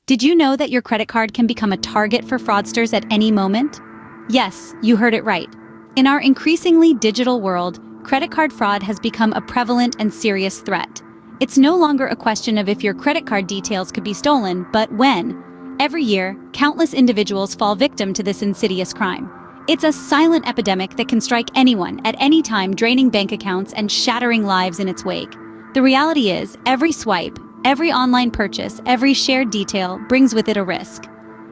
Did you know that your credit card can become a target for fraudsters at any moment? Yes, you heard it right. In our increasingly digital world, credit card fraud has become a prevalent and serious threat. It's no longer a question of if your credit card details could be stolen, but when. Every year, countless individuals fall victim to this insidious crime. It's a silent epidemic that can strike anyone at any time, draining bank accounts and shattering lives in its wake. The reality is, every swipe, every online purchase, every shared detail brings with it a risk.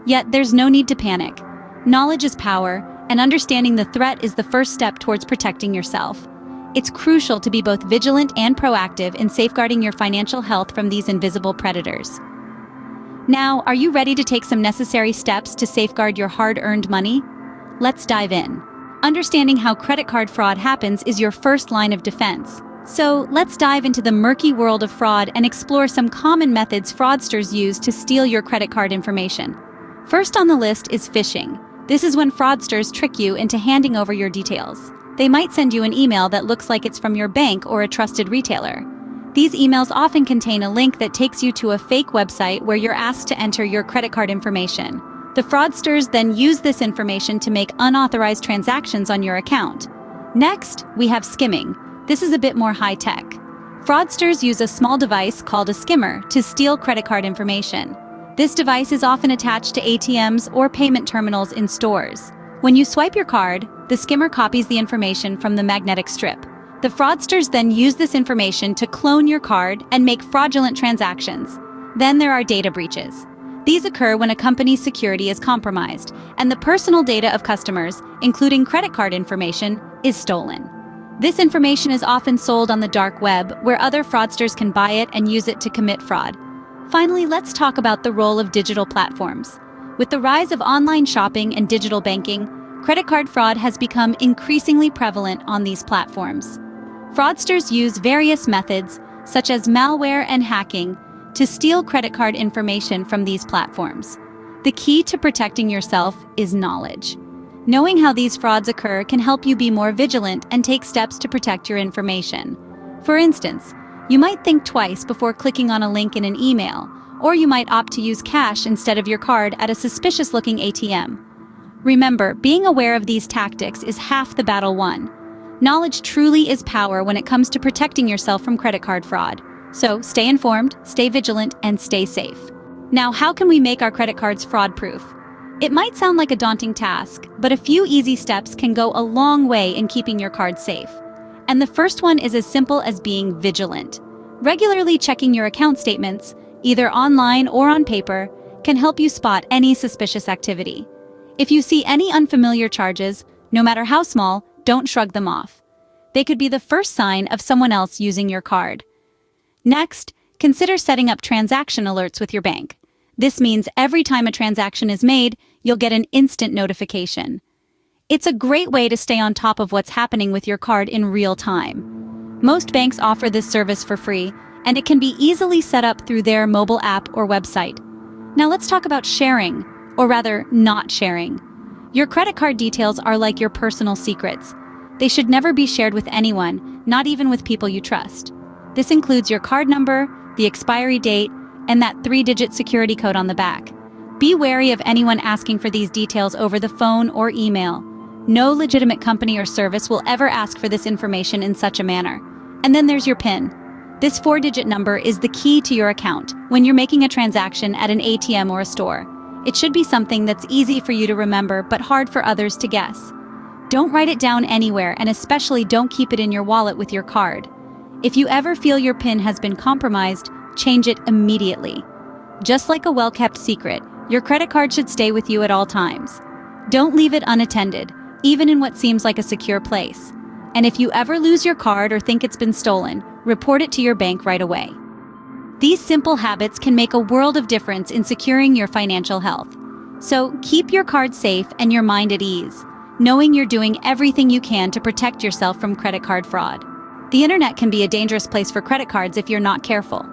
Yet there's no need to panic. Knowledge is power, and understanding the threat is the first step towards protecting yourself. It's crucial to be both vigilant and proactive in safeguarding your financial health from these invisible predators. Now, are you ready to take some necessary steps to safeguard your hard-earned money? Let's dive in. Understanding how credit card fraud happens is your first line of defense. So, let's dive into the murky world of fraud and explore some common methods fraudsters use to steal your credit card information. First on the list is phishing. This is when fraudsters trick you into handing over your details. They might send you an email that looks like it's from your bank or a trusted retailer. These emails often contain a link that takes you to a fake website where you're asked to enter your credit card information. The fraudsters then use this information to make unauthorized transactions on your account. Next, we have skimming. This is a bit more high-tech. Fraudsters use a small device called a skimmer to steal credit card information. This device is often attached to ATMs or payment terminals in stores. When you swipe your card, the skimmer copies the information from the magnetic strip. The fraudsters then use this information to clone your card and make fraudulent transactions. Then there are data breaches. These occur when a company's security is compromised, and the personal data of customers, including credit card information, is stolen. This information is often sold on the dark web, where other fraudsters can buy it and use it to commit fraud. Finally, let's talk about the role of digital platforms. With the rise of online shopping and digital banking, credit card fraud has become increasingly prevalent on these platforms. Fraudsters use various methods, such as malware and hacking, to steal credit card information from these platforms. The key to protecting yourself is knowledge. Knowing how these frauds occur can help you be more vigilant and take steps to protect your information. For instance, you might think twice before clicking on a link in an email, or you might opt to use cash instead of your card at a suspicious-looking ATM. Remember, being aware of these tactics is half the battle won. Knowledge truly is power when it comes to protecting yourself from credit card fraud. So stay informed, stay vigilant, and stay safe. Now, how can we make our credit cards fraud-proof? It might sound like a daunting task, but a few easy steps can go a long way in keeping your card safe. And the first one is as simple as being vigilant. Regularly checking your account statements, either online or on paper, can help you spot any suspicious activity. If you see any unfamiliar charges, no matter how small, don't shrug them off. They could be the first sign of someone else using your card. Next, consider setting up transaction alerts with your bank. This means every time a transaction is made, you'll get an instant notification. It's a great way to stay on top of what's happening with your card in real time. Most banks offer this service for free, and it can be easily set up through their mobile app or website. Now let's talk about sharing, or rather, not sharing. Your credit card details are like your personal secrets. They should never be shared with anyone, not even with people you trust. This includes your card number, the expiry date, and that 3-digit security code on the back. Be wary of anyone asking for these details over the phone or email. No legitimate company or service will ever ask for this information in such a manner. And then there's your PIN. This 4-digit number is the key to your account when you're making a transaction at an ATM or a store. It should be something that's easy for you to remember but hard for others to guess. Don't write it down anywhere, and especially don't keep it in your wallet with your card. If you ever feel your PIN has been compromised, change it immediately. Just like a well-kept secret, your credit card should stay with you at all times. Don't leave it unattended, even in what seems like a secure place. And if you ever lose your card or think it's been stolen, report it to your bank right away. These simple habits can make a world of difference in securing your financial health. So keep your card safe and your mind at ease, knowing you're doing everything you can to protect yourself from credit card fraud. The internet can be a dangerous place for credit cards if you're not careful.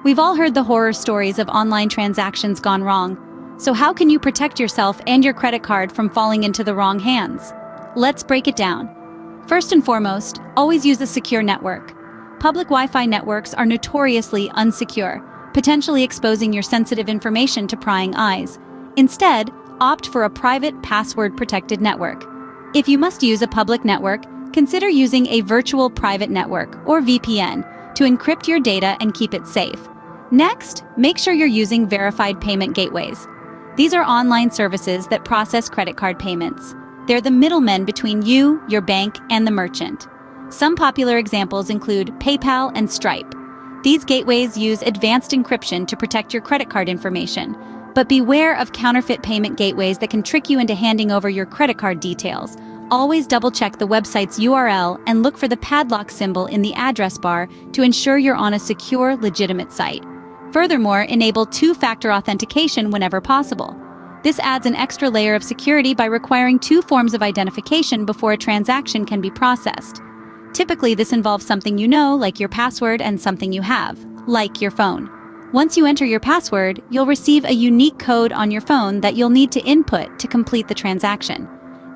We've all heard the horror stories of online transactions gone wrong. So how can you protect yourself and your credit card from falling into the wrong hands? Let's break it down. First and foremost, always use a secure network. Public Wi-Fi networks are notoriously unsecure, potentially exposing your sensitive information to prying eyes. Instead, opt for a private, password-protected network. If you must use a public network, consider using a virtual private network, or VPN, to encrypt your data and keep it safe. Next, make sure you're using verified payment gateways. These are online services that process credit card payments. They're the middlemen between you, your bank, and the merchant. Some popular examples include PayPal and Stripe. These gateways use advanced encryption to protect your credit card information, but beware of counterfeit payment gateways that can trick you into handing over your credit card details. Always double-check the website's URL and look for the padlock symbol in the address bar to ensure you're on a secure, legitimate site. Furthermore, enable two-factor authentication whenever possible. This adds an extra layer of security by requiring two forms of identification before a transaction can be processed. Typically, this involves something you know, like your password, and something you have, like your phone. Once you enter your password, you'll receive a unique code on your phone that you'll need to input to complete the transaction.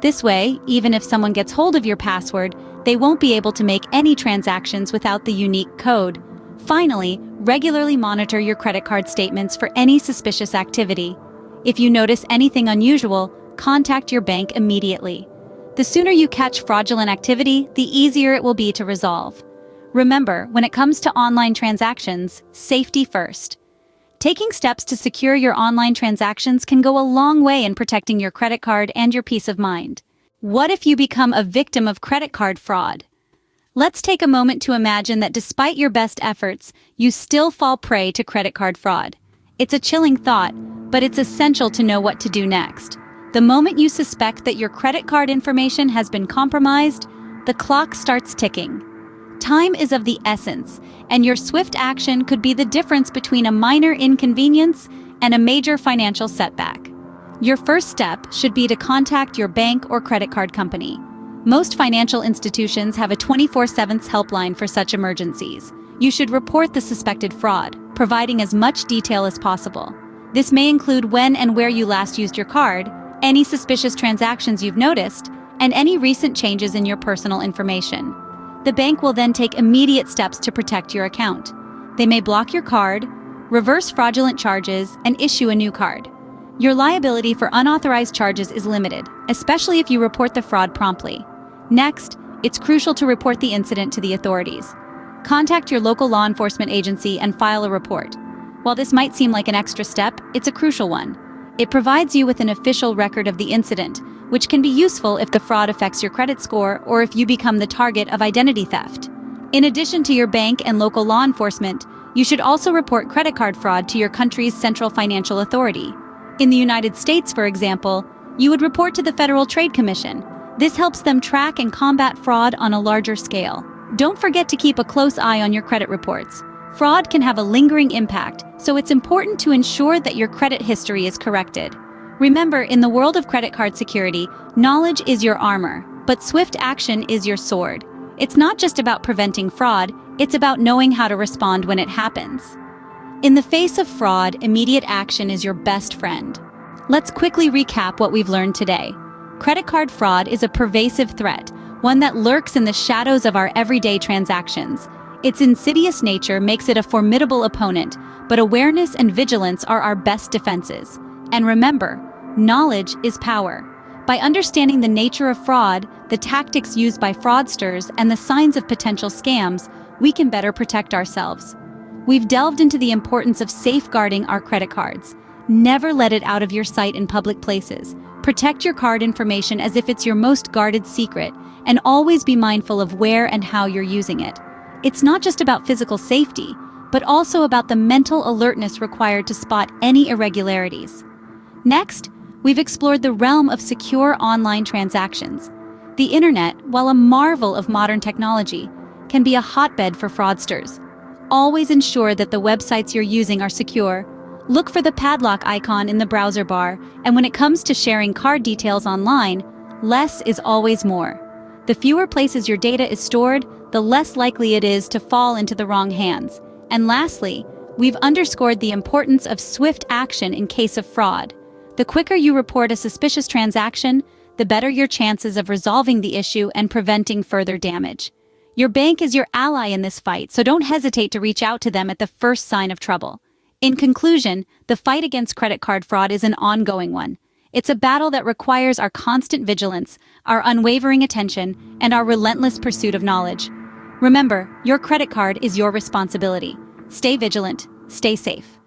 This way, even if someone gets hold of your password, they won't be able to make any transactions without the unique code. Finally, regularly monitor your credit card statements for any suspicious activity. If you notice anything unusual, contact your bank immediately. The sooner you catch fraudulent activity, the easier it will be to resolve. Remember, when it comes to online transactions, safety first. Taking steps to secure your online transactions can go a long way in protecting your credit card and your peace of mind. What if you become a victim of credit card fraud? Let's take a moment to imagine that despite your best efforts, you still fall prey to credit card fraud. It's a chilling thought, but it's essential to know what to do next. The moment you suspect that your credit card information has been compromised, the clock starts ticking. Time is of the essence, and your swift action could be the difference between a minor inconvenience and a major financial setback. Your first step should be to contact your bank or credit card company. Most financial institutions have a 24/7 helpline for such emergencies. You should report the suspected fraud, providing as much detail as possible. This may include when and where you last used your card, any suspicious transactions you've noticed, and any recent changes in your personal information. The bank will then take immediate steps to protect your account. They may block your card, reverse fraudulent charges, and issue a new card. Your liability for unauthorized charges is limited, especially if you report the fraud promptly. Next, it's crucial to report the incident to the authorities. Contact your local law enforcement agency and file a report. While this might seem like an extra step, it's a crucial one. It provides you with an official record of the incident, which can be useful if the fraud affects your credit score or if you become the target of identity theft. In addition to your bank and local law enforcement, you should also report credit card fraud to your country's central financial authority. In the United States, for example, you would report to the Federal Trade Commission. This helps them track and combat fraud on a larger scale. Don't forget to keep a close eye on your credit reports. Fraud can have a lingering impact, so it's important to ensure that your credit history is corrected. Remember, in the world of credit card security, knowledge is your armor, but swift action is your sword. It's not just about preventing fraud, it's about knowing how to respond when it happens. In the face of fraud, immediate action is your best friend. Let's quickly recap what we've learned today. Credit card fraud is a pervasive threat, one that lurks in the shadows of our everyday transactions. Its insidious nature makes it a formidable opponent, but awareness and vigilance are our best defenses. And remember, knowledge is power. By understanding the nature of fraud, the tactics used by fraudsters, and the signs of potential scams, we can better protect ourselves. We've delved into the importance of safeguarding our credit cards. Never let it out of your sight in public places. Protect your card information as if it's your most guarded secret, and always be mindful of where and how you're using it. It's not just about physical safety, but also about the mental alertness required to spot any irregularities. Next, we've explored the realm of secure online transactions. The internet, while a marvel of modern technology, can be a hotbed for fraudsters. Always ensure that the websites you're using are secure. Look for the padlock icon in the browser bar, and when it comes to sharing card details online, less is always more. The fewer places your data is stored, the less likely it is to fall into the wrong hands. And lastly, we've underscored the importance of swift action in case of fraud. The quicker you report a suspicious transaction, the better your chances of resolving the issue and preventing further damage. Your bank is your ally in this fight, so don't hesitate to reach out to them at the first sign of trouble. In conclusion, the fight against credit card fraud is an ongoing one. It's a battle that requires our constant vigilance, our unwavering attention, and our relentless pursuit of knowledge. Remember, your credit card is your responsibility. Stay vigilant, stay safe.